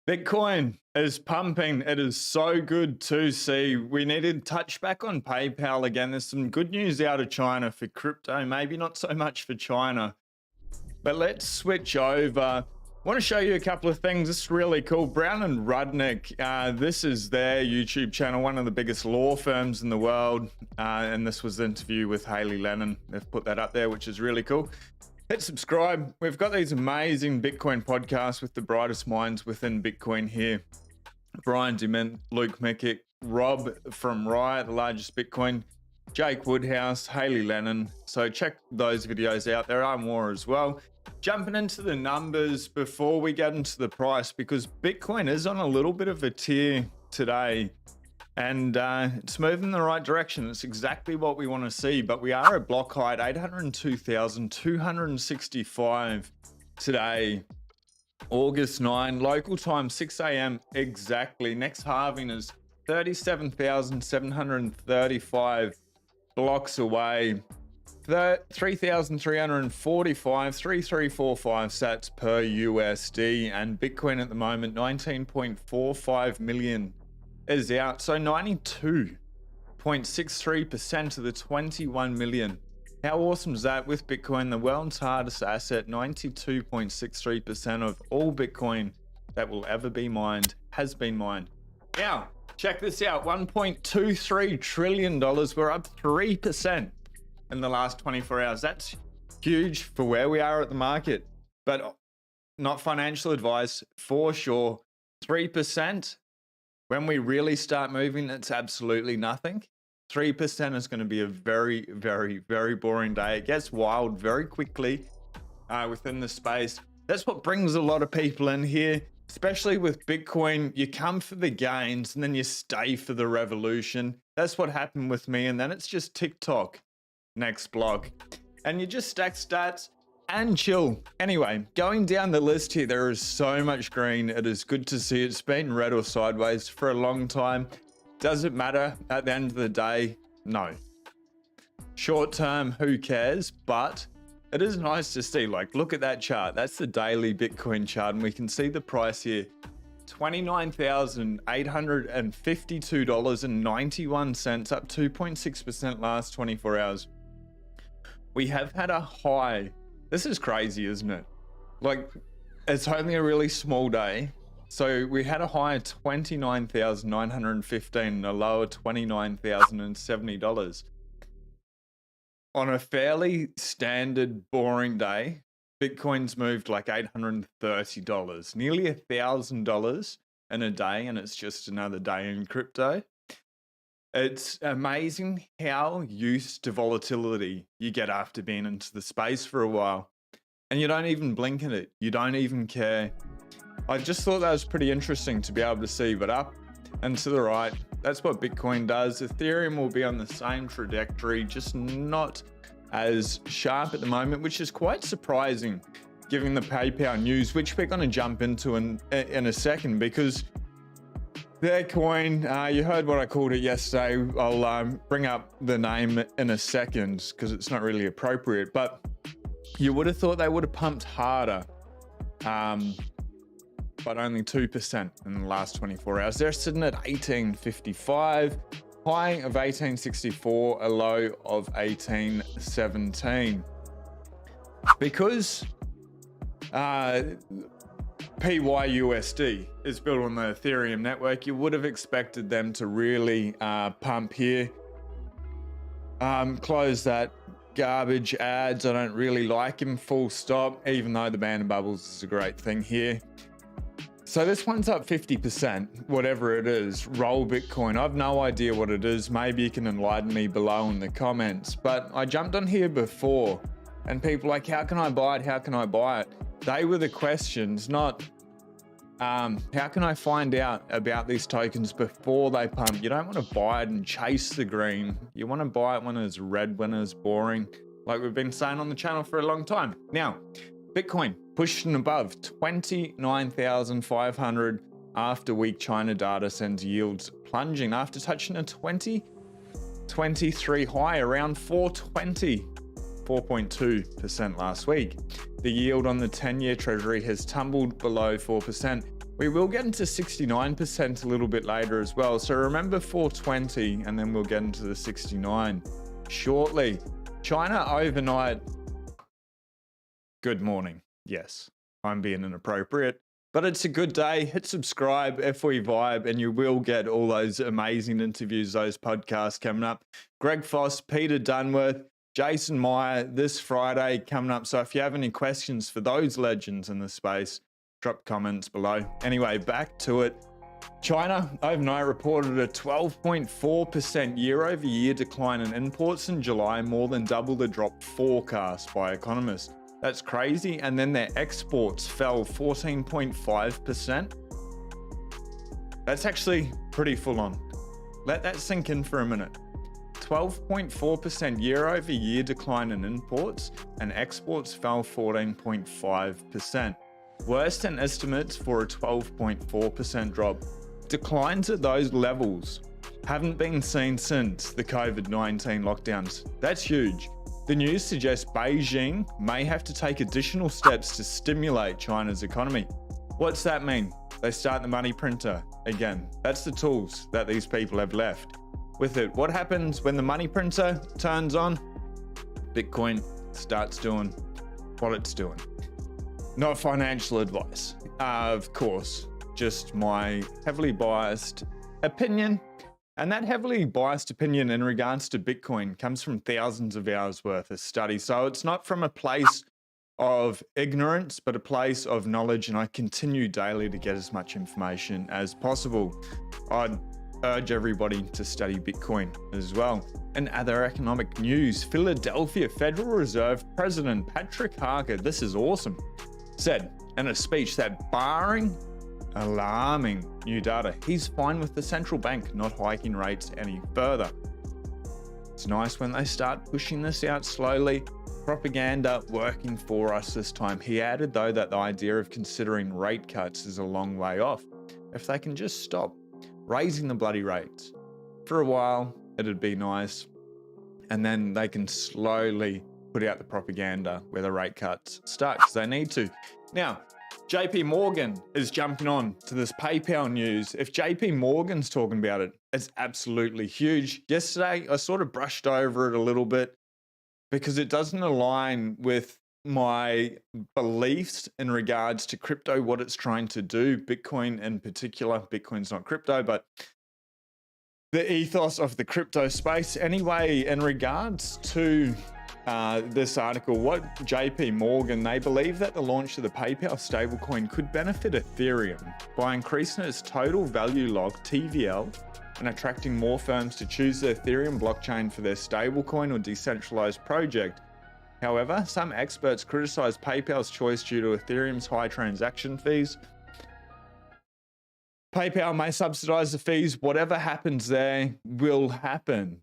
Bitcoin is pumping. It is so good to see. We need to touch back on PayPal again. There's some good news out of China for crypto, maybe not so much for China. But let's switch over. I want to show you a couple of things. This is really cool. Brown and Rudnick, this is their YouTube channel, one of the biggest law firms in the world. And this was the interview with Haley Lennon. They've put that up there, which is really cool. Hit subscribe. We've got these amazing Bitcoin podcasts with the brightest minds within Bitcoin here. Brian Dement, Luke Meckick, Rob from Riot, the largest Bitcoin, Jake Woodhouse, Haley Lennon. So check those videos out. There are more as well. Jumping into the numbers before we get into the price, because Bitcoin is on a little bit of a tear today. And it's moving in the right direction. It's exactly what we want to see. But we are at block height, 802,265 today, August 9, local time, 6 a.m. exactly. Next halving is 37,735 blocks away. 3,345, 3,345 sats per USD. And Bitcoin at the moment, 19.45 million. is out, so 92.63% of the 21 million. How awesome is that? With Bitcoin, the world's hardest asset, 92.63% of all Bitcoin that will ever be mined has been mined. Now, check this out, $1.23 trillion. We're up 3% in the last 24 hours. That's huge for where we are at the market, but not financial advice for sure. 3%. When we really start moving, it's absolutely nothing. 3% is going to be a very, very, very boring day. It gets wild very quickly within the space. That's what brings a lot of people in here, especially with Bitcoin. You come for the gains and then you stay for the revolution. That's what happened with me. And then it's just TikTok next block. And you just stack stats and chill. Anyway, going down the list here, there is so much green. It is good to see. It's been red or sideways for a long time. Does it matter at the end of the day? No. Short term, who cares? But it is nice to see. Like, look at that chart. That's the daily Bitcoin chart, and we can see the price here. $29,852.91, up 2.6% last 24 hours. We have had a high. This is crazy, isn't it? Like, it's only a really small day. So we had a high of $29,915 and a low of $29,070. On a fairly standard, boring day, Bitcoin's moved like $830, nearly $1,000 in a day, and it's just another day in crypto. It's amazing how used to volatility you get after being into the space for a while. And you don't even blink at it. You don't even care. I just thought that was pretty interesting to be able to see, but up and to the right, that's what Bitcoin does. Ethereum will be on the same trajectory, just not as sharp at the moment, which is quite surprising given the PayPal news, which we're going to jump into in a second, because their coin, you heard what I called it yesterday. I'll bring up the name in a second because it's not really appropriate, but you would have thought they would have pumped harder, but only 2% in the last 24 hours. They're sitting at 1855, high of 1864, a low of 1817. Because PYUSD is built on the Ethereum network, you would have expected them to really pump here. Close that garbage ads. I don't really like him, full stop, even though the ban of bubbles is a great thing here. So this one's up 50%, whatever it is. Roll Bitcoin. I've no idea what it is. Maybe you can enlighten me below in the comments. But I jumped on here before and people were like, how can I buy it? How can I buy it? They were the questions, not how can I find out about these tokens before they pump? You don't want to buy it and chase the green. You want to buy it when it's red, when it's boring, like we've been saying on the channel for a long time. Now, Bitcoin pushing above 29,500 after weak China data sends yields plunging after touching a 2023 high around 420. 4.2% last week. The yield on the 10-year treasury has tumbled below 4%. We will get into 69% a little bit later as well. So remember 420, and then we'll get into the 69 shortly. China overnight. Good morning. Yes, I'm being inappropriate, but it's a good day. Hit subscribe if we vibe, and you will get all those amazing interviews, those podcasts coming up. Greg Foss, Peter Dunworth, Jason Meyer this Friday coming up. So if you have any questions for those legends in the space, drop comments below. Anyway, back to it. China overnight reported a 12.4% year-over-year decline in imports in July, more than double the drop forecast by economists. That's crazy. And then their exports fell 14.5%. That's actually pretty full on. Let that sink in for a minute. 12.4% year-over-year decline in imports, and exports fell 14.5%. Worse than estimates for a 12.4% drop. Declines at those levels haven't been seen since the COVID-19 lockdowns. That's huge. The news suggests Beijing may have to take additional steps to stimulate China's economy. What's that mean? They start the money printer again. That's the tools that these people have left. With it, what happens when the money printer turns on? Bitcoin starts doing what it's doing. Not financial advice, of course, just my heavily biased opinion. And that heavily biased opinion in regards to Bitcoin comes from thousands of hours worth of study. So it's not from a place of ignorance, but a place of knowledge. And I continue daily to get as much information as possible. I'd urge everybody to study Bitcoin as well. In other economic news, Philadelphia Federal Reserve President Patrick Harker, this is awesome, said in a speech that barring alarming new data, he's fine with the central bank not hiking rates any further. It's nice when they start pushing this out slowly. Propaganda working for us this time. He added, though, that the idea of considering rate cuts is a long way off. If they can just stop raising the bloody rates for a while, it'd be nice. And then they can slowly put out the propaganda where the rate cuts start, because they need to. Now, JP Morgan is jumping on to this PayPal news. If JP Morgan's talking about it, it's absolutely huge. Yesterday, I sort of brushed over it a little bit because it doesn't align with my beliefs in regards to crypto, what it's trying to do, Bitcoin in particular. Bitcoin's not crypto, but the ethos of the crypto space. Anyway, in regards to this article, what JP Morgan, they believe that the launch of the PayPal stablecoin could benefit Ethereum by increasing its total value log, TVL, and attracting more firms to choose the Ethereum blockchain for their stablecoin or decentralized project. However, some experts criticize PayPal's choice due to Ethereum's high transaction fees. PayPal may subsidize the fees. Whatever happens there will happen.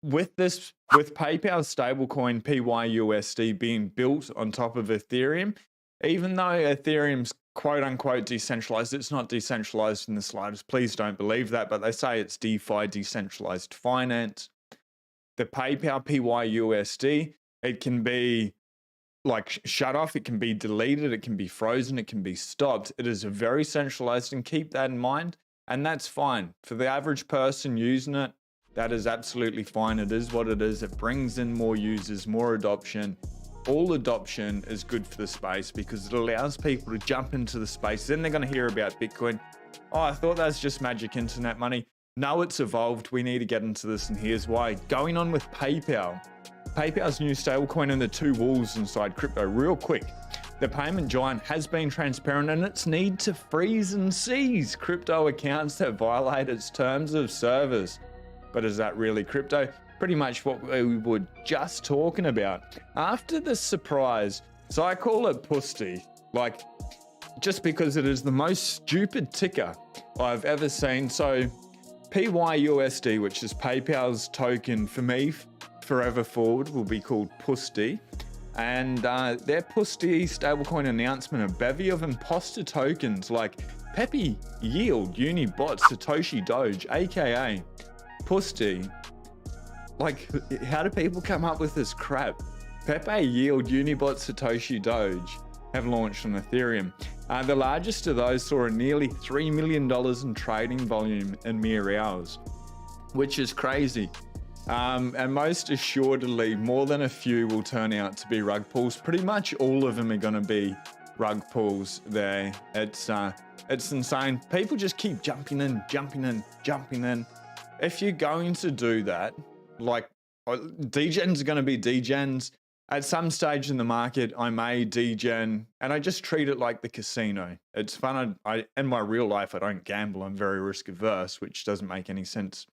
With PayPal's stablecoin PYUSD being built on top of Ethereum, even though Ethereum's quote unquote decentralized, it's not decentralized in the slightest. Please don't believe that, but they say it's DeFi, decentralized finance. The PayPal PYUSD, it can be like shut off, it can be deleted, it can be frozen, it can be stopped. It is very centralized, and keep that in mind. And that's fine. For the average person using it, that is absolutely fine. It is what it is. It brings in more users, more adoption. All adoption is good for the space because it allows people to jump into the space. Then they're going to hear about Bitcoin. Oh, I thought that's just magic internet money. No, it's evolved. We need to get into this, and here's why. Going on with PayPal. PayPal's new stablecoin and the two wolves inside crypto. Real quick, the payment giant has been transparent in its need to freeze and seize crypto accounts that violate its terms of service. But is that really crypto? Pretty much what we were just talking about. After the surprise, so I call it Pusty, like just because it is the most stupid ticker I've ever seen. So PYUSD, which is PayPal's token for me, forever forward, will be called Pusty. And their Pusty stablecoin announcement, a bevy of imposter tokens like Pepe, Yield, Unibot, Satoshi Doge, aka Pusty. Like, how do people come up with this crap? Pepe, Yield, Unibot, Satoshi Doge. have launched on Ethereum. The largest of those saw a nearly $3 million in trading volume in mere hours, which is crazy. And most assuredly, more than a few will turn out to be rug pulls. Pretty much all of them are going to be rug pulls there. It's insane. People just keep jumping in. If you're going to do that, like degens are going to be degens. At some stage in the market, I may degen, and I just treat it like the casino. It's fun. In my real life, I don't gamble. I'm very risk averse, which doesn't make any sense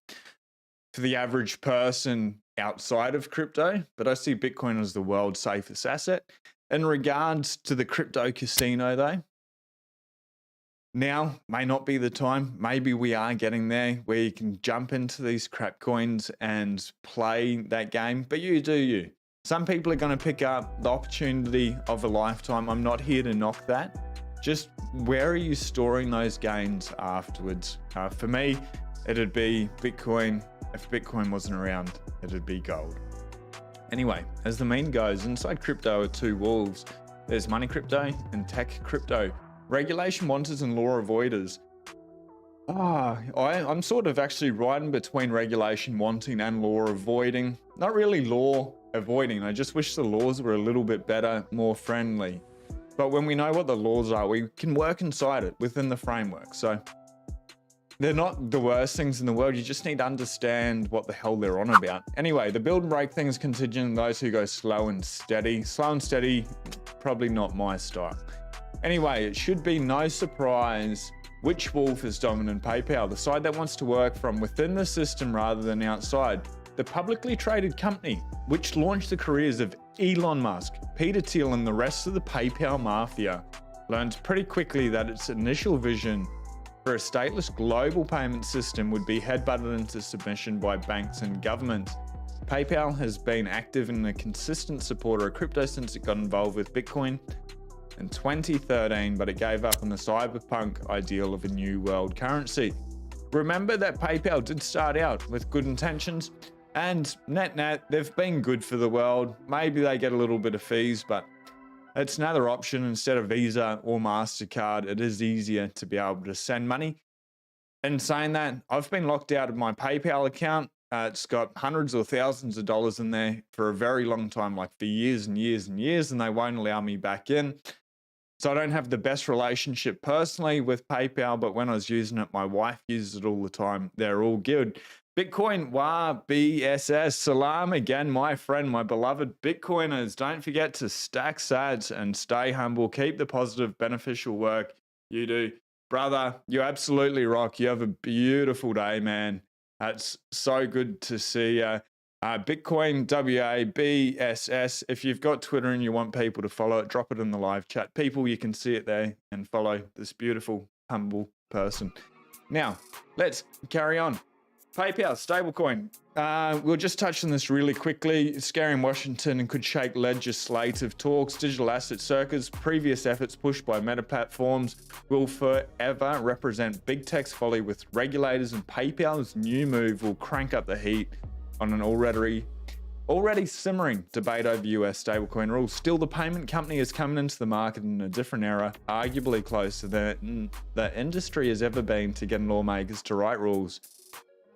for the average person outside of crypto. But I see Bitcoin as the world's safest asset. In regards to the crypto casino, though, now may not be the time. Maybe we are getting there where you can jump into these crap coins and play that game, but you do you. Some people are going to pick up the opportunity of a lifetime. I'm not here to knock that. Just where are you storing those gains afterwards? For me, it'd be Bitcoin. If Bitcoin wasn't around, it'd be gold. Anyway, as the meme goes, inside crypto are two wolves. There's money crypto and tech crypto. Regulation wanters and law avoiders. I'm sort of actually right in between regulation wanting and law avoiding. Not really law avoiding. I just wish the laws were a little bit better, more friendly. But when we know what the laws are, we can work inside it within the framework. So they're not the worst things in the world. You just need to understand what the hell they're on about. Anyway, the build and break thing is contingent on those who go slow and steady. Slow and steady, probably not my style. Anyway, it should be no surprise which wolf is dominant PayPal, the side that wants to work from within the system rather than outside. The publicly traded company, which launched the careers of Elon Musk, Peter Thiel, and the rest of the PayPal mafia, learned pretty quickly that its initial vision for a stateless global payment system would be headbutted into submission by banks and governments. PayPal has been active and a consistent supporter of crypto since it got involved with Bitcoin in 2013, but it gave up on the cyberpunk ideal of a new world currency. Remember that PayPal did start out with good intentions, and net, they've been good for the world. Maybe they get a little bit of fees, but it's another option. Instead of Visa or MasterCard, it is easier to be able to send money. In saying that, I've been locked out of my PayPal account. It's got hundreds or thousands of dollars in there for a very long time, like for years and years and years, and they won't allow me back in. So I don't have the best relationship personally with PayPal, but when I was using it, my wife uses it all the time. They're all good. Bitcoin, BSS, salam again, my friend, my beloved Bitcoiners. Don't forget to stack sats and stay humble. Keep the positive, beneficial work you do. Brother, you absolutely rock. You have a beautiful day, man. It's so good to see you. Bitcoin, BSS. If you've got Twitter and you want people to follow it, drop it in the live chat. People, you can see it there and follow this beautiful, humble person. Now, let's carry on. PayPal, stablecoin. We'll just touch on this really quickly. Scaring Washington and could shake legislative talks. Digital asset circus. Previous efforts pushed by meta platforms will forever represent big tech's folly with regulators, and PayPal's new move will crank up the heat on an already simmering debate over US stablecoin rules. Still, the payment company is coming into the market in a different era, arguably closer than the industry has ever been to getting lawmakers to write rules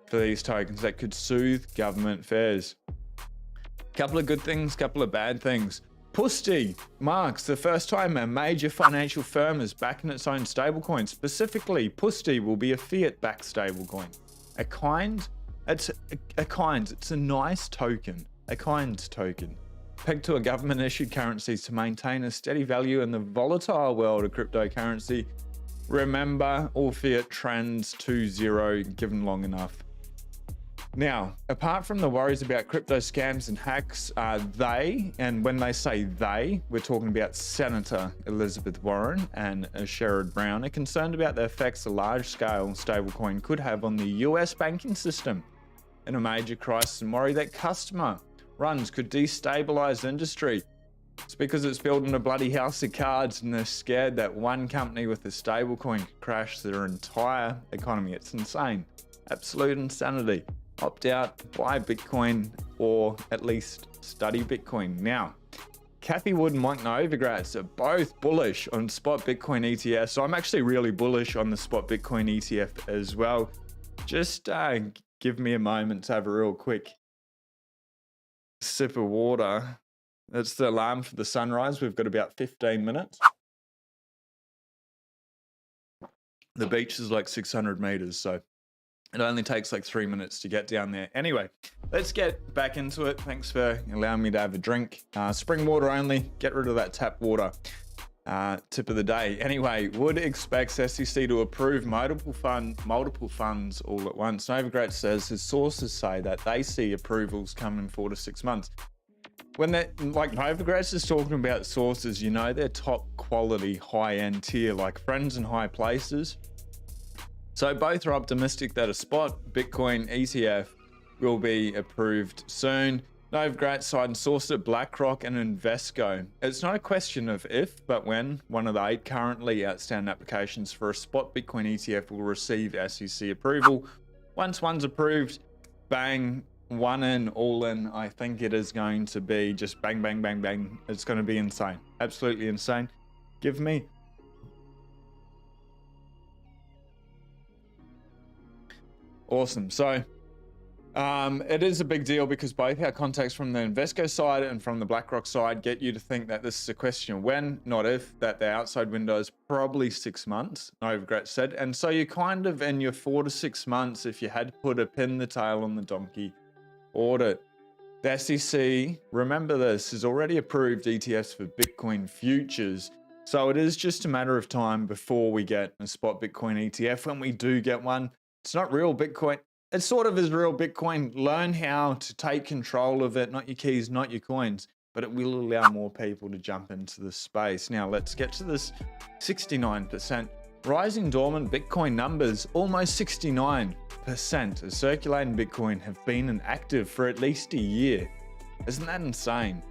for these tokens that could soothe government fears. Couple of good things, couple of bad things. Pusti marks the first time a major financial firm is backing its own stablecoin. Specifically, Pusti will be a fiat-backed stablecoin. It's a nice token, a kind token, pegged to a government-issued currency to maintain a steady value in the volatile world of cryptocurrency. Remember, all fiat trends to zero given long enough. Now, apart from the worries about crypto scams and hacks, and when they say they, we're talking about Senator Elizabeth Warren and Sherrod Brown, are concerned about the effects a large-scale stablecoin could have on the US banking system. In a major crisis, and worry that customer runs could destabilize the industry. It's because it's built in a bloody house of cards, and they're scared that one company with a stablecoin could crash their entire economy. It's insane. Absolute insanity. Opt out, buy Bitcoin, or at least study Bitcoin. Now, Kathy Wood and Mike Novogratz are both bullish on spot Bitcoin ETF. So I'm actually really bullish on the spot Bitcoin ETF as well. Just give me a moment to have a real quick sip of water. That's the alarm for the sunrise. We've got about 15 minutes. The beach is like 600 meters, so it only takes like 3 minutes to get down there. Anyway, let's get back into it. Thanks for allowing me to have a drink. Spring water only, get rid of that tap water. Tip of the day. Anyway, Wood expects SEC to approve multiple funds all at once. Novogratz says his sources say that they see approvals come in 4 to 6 months. When like Novogratz is talking about sources, you know, they're top quality, high-end tier, like friends in high places. So both are optimistic that a spot Bitcoin ETF will be approved soon. Novogratz side and sourced at BlackRock and Invesco. It's not a question of if, but when one of the 8 currently outstanding applications for a spot Bitcoin ETF will receive SEC approval. Once one's approved, bang, one in, all in. I think it is going to be just bang, bang, bang, bang. It's going to be insane. Absolutely insane. Give me. Awesome. So it is a big deal because both our contacts from the Invesco side and from the BlackRock side get you to think that this is a question of when, not if, that the outside window is probably 6 months, Novogratz said. And so you're kind of in your 4 to 6 months if you had to put a pin in the tail on the donkey audit. The SEC, remember this, has already approved ETFs for Bitcoin futures. So it is just a matter of time before we get a spot Bitcoin ETF. When we do get one, it's not real Bitcoin. It sort of is real Bitcoin. Learn how to take control of it, not your keys, not your coins, but it will allow more people to jump into the space. Now let's get to this 69%. Rising dormant Bitcoin numbers, almost 69% of circulating Bitcoin have been inactive for at least a year. Isn't that insane?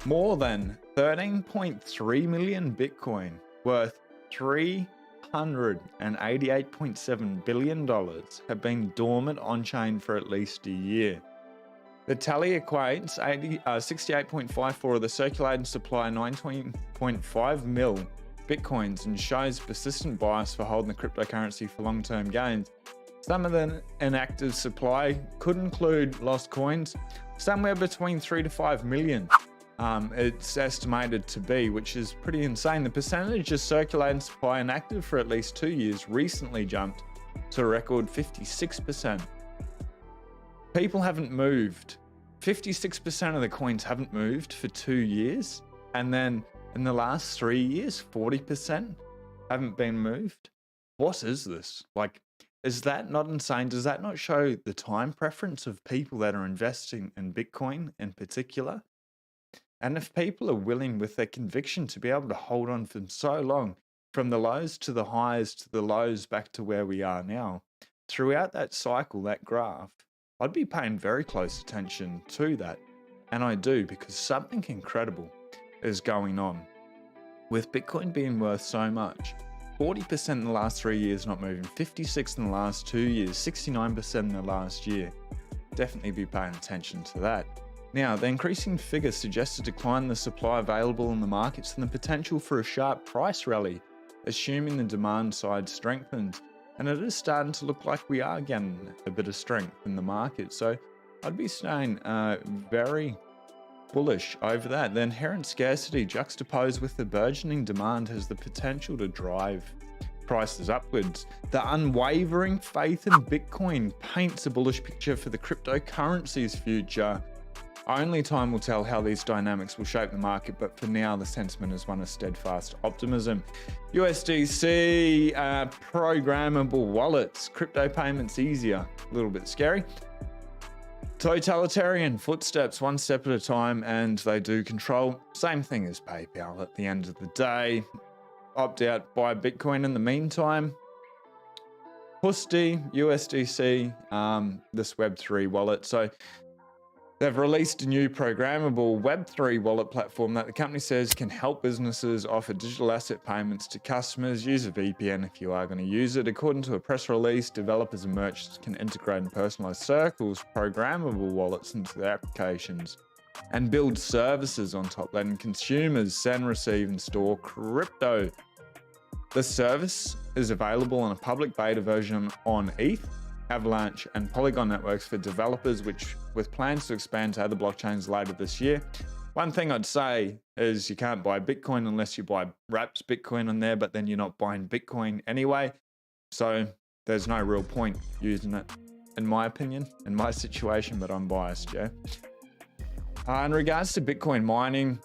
More than 13.3 million Bitcoin worth $388.7 billion have been dormant on-chain for at least a year. The tally equates 68.54 of the circulating supply, 19.5 mil Bitcoins, and shows persistent bias for holding the cryptocurrency for long-term gains. Some of the inactive supply could include lost coins, somewhere between 3 to 5 million. It's estimated to be, which is pretty insane. The percentage of circulating supply inactive for at least 2 years recently jumped to a record 56%. People haven't moved. 56% of the coins haven't moved for 2 years. And then in the last 3 years, 40% haven't been moved. What is this? Like, is that not insane? Does that not show the time preference of people that are investing in Bitcoin in particular? And if people are willing with their conviction to be able to hold on for so long, from the lows to the highs to the lows back to where we are now, throughout that cycle, that graph, I'd be paying very close attention to that. And I do, because something incredible is going on. With Bitcoin being worth so much, 40% in the last 3 years not moving, 56% in the last 2 years, 69% in the last year. Definitely be paying attention to that. Now, the increasing figure suggests a decline in the supply available in the markets and the potential for a sharp price rally, assuming the demand side strengthens. And it is starting to look like we are getting a bit of strength in the market. So I'd be staying very bullish over that. The inherent scarcity juxtaposed with the burgeoning demand has the potential to drive prices upwards. The unwavering faith in Bitcoin paints a bullish picture for the cryptocurrency's future. Only time will tell how these dynamics will shape the market, but for now, the sentiment is one of steadfast optimism. USDC, programmable wallets, crypto payments easier, a little bit scary. Totalitarian footsteps, one step at a time, and they do control. Same thing as PayPal at the end of the day. Opt out, buy Bitcoin in the meantime. Pusty, USDC, this Web3 wallet. So they've released a new programmable Web3 wallet platform that the company says can help businesses offer digital asset payments to customers. Use a VPN if you are going to use it. According to a press release, developers and merchants can integrate and personalize Circle's programmable wallets into their applications and build services on top, letting consumers send, receive, and store crypto. The service is available in a public beta version on ETH, Avalanche, and Polygon networks for developers, which with plans to expand to other blockchains later this year. One thing I'd say is you can't buy Bitcoin unless you buy Wraps Bitcoin on there, but then you're not buying Bitcoin anyway. So there's no real point using it, in my opinion, in my situation, but I'm biased, yeah. In regards to Bitcoin mining,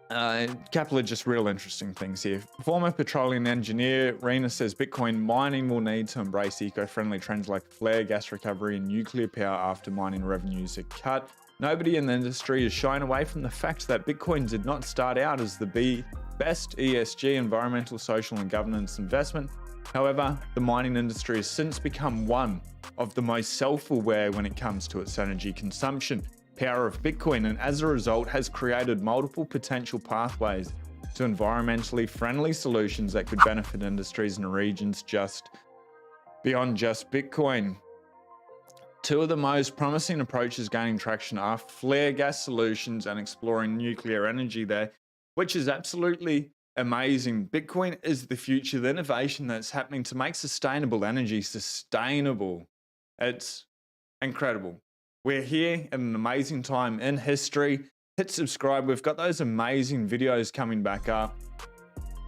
a couple of just real interesting things here. Former petroleum engineer Rena says Bitcoin mining will need to embrace eco-friendly trends like flare gas recovery and nuclear power after mining revenues are cut. Nobody in the industry is shying away from the fact that Bitcoin did not start out as the best ESG, environmental, social, and governance investment. However, the mining industry has since become one of the most self-aware when it comes to its energy consumption power of Bitcoin, and as a result has created multiple potential pathways to environmentally friendly solutions that could benefit industries and regions just beyond just Bitcoin. Two of the most promising approaches gaining traction are flare gas solutions and exploring nuclear energy there, which is absolutely amazing. Bitcoin is the future, the innovation that's happening to make sustainable energy sustainable. It's incredible. We're here at an amazing time in history. Hit subscribe. We've got those amazing videos coming back up.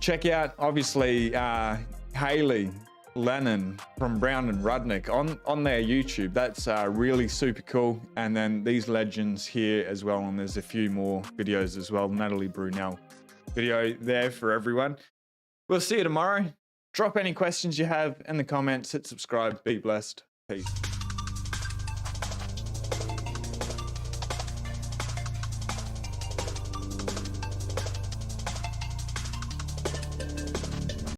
Check out, obviously, Haley Lennon from Brown and Rudnick on their YouTube. That's really super cool. And then these legends here as well. And there's a few more videos as well. Natalie Brunel video there for everyone. We'll see you tomorrow. Drop any questions you have in the comments. Hit subscribe. Be blessed. Peace.